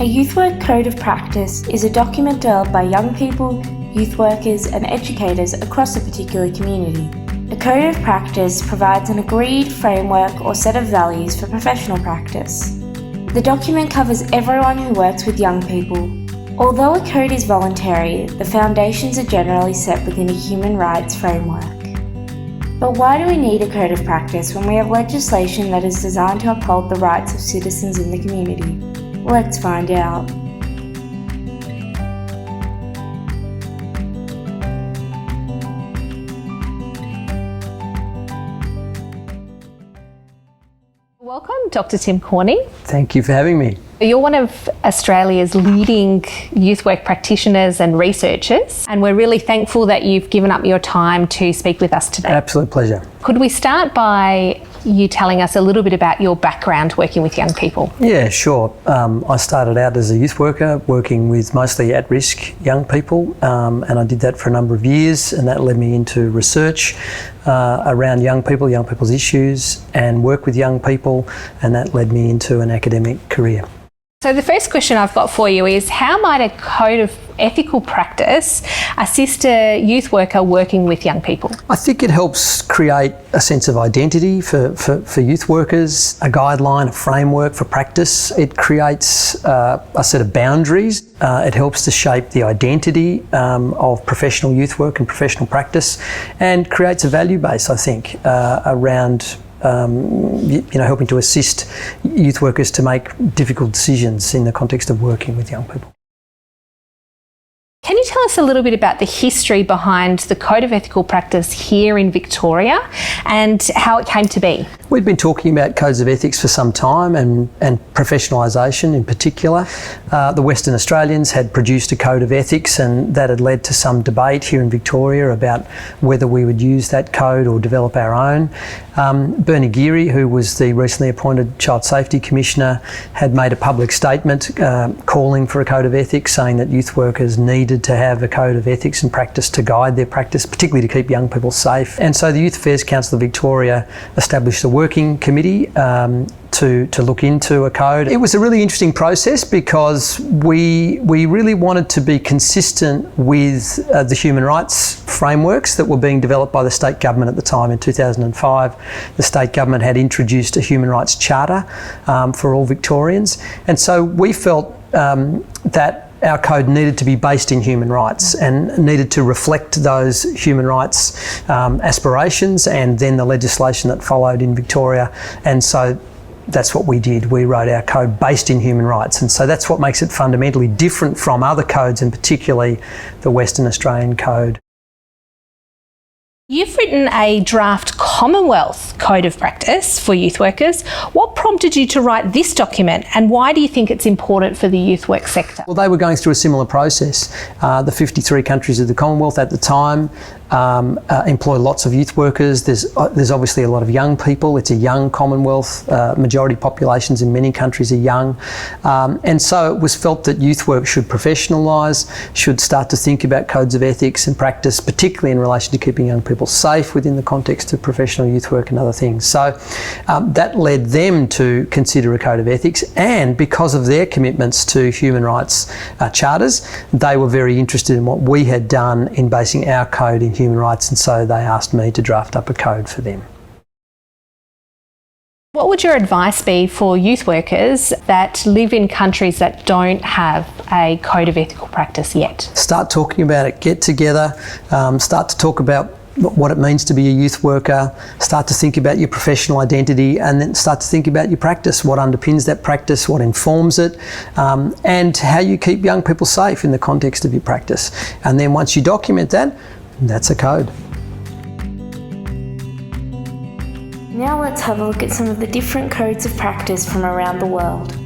A youth work code of practice is a document developed by young people, youth workers and educators across a particular community. A code of practice provides an agreed framework or set of values for professional practice. The document covers everyone who works with young people. Although a code is voluntary, the foundations are generally set within a human rights framework. But why do we need a code of practice when we have legislation that is designed to uphold the rights of citizens in the community? Let's find out. Welcome, Dr. Tim Corney. Thank you for having me. You're one of Australia's leading youth work practitioners and researchers, and we're really thankful that you've given up your time to speak with us today. Absolute pleasure. Could we start by you telling us a little bit about your background working with young people? Yeah, sure. I started out as a youth worker working with mostly at-risk young people, and I did that for a number of years, and that led me into research around young people, young people's issues, and work with young people, and that led me into an academic career. So the first question I've got for you is, how might a code of ethical practice assist a youth worker working with young people? I think it helps create a sense of identity for youth workers, a guideline, a framework for practice. It creates a set of boundaries. It helps to shape the identity of professional youth work and professional practice, and creates a value base, I think, around helping to assist youth workers to make difficult decisions in the context of working with young people. Can you tell us a little bit about the history behind the Code of Ethical Practice here in Victoria and how it came to be? We've been talking about codes of ethics for some time, and professionalisation in particular. The Western Australians had produced a code of ethics, and that had led to some debate here in Victoria about whether we would use that code or develop our own. Bernie Geary, who was the recently appointed Child Safety Commissioner, had made a public statement calling for a code of ethics, saying that youth workers needed to have a code of ethics and practice to guide their practice, particularly to keep young people safe. And so the Youth Affairs Council of Victoria established a working committee to look into a code. It was a really interesting process because we really wanted to be consistent with the human rights frameworks that were being developed by the state government at the time. In 2005, the state government had introduced a human rights charter for all Victorians, and so we felt that our code needed to be based in human rights and needed to reflect those human rights aspirations and then the legislation that followed in Victoria. And so that's what we did. We wrote our code based in human rights, and so that's what makes it fundamentally different from other codes, and particularly the Western Australian Code. You've written a draft Commonwealth Code of Practice for youth workers. What prompted you to write this document, and why do you think it's important for the youth work sector? Well, they were going through a similar process. The 53 countries of the Commonwealth at the time employ lots of youth workers. There's obviously a lot of young people. It's a young Commonwealth. Majority populations in many countries are young. And so it was felt that youth work should professionalise, should start to think about codes of ethics and practice, particularly in relation to keeping young people safe within the context of professional youth work and other things. So that led them to consider a code of ethics, and because of their commitments to human rights charters, they were very interested in what we had done in basing our code in human rights, and so they asked me to draft up a code for them. What would your advice be for youth workers that live in countries that don't have a code of ethical practice yet? Start talking about it, get together, start to talk about what it means to be a youth worker, start to think about your professional identity, and then start to think about your practice, what underpins that practice, what informs it, and how you keep young people safe in the context of your practice. And then once you document that, that's a code. Now let's have a look at some of the different codes of practice from around the world.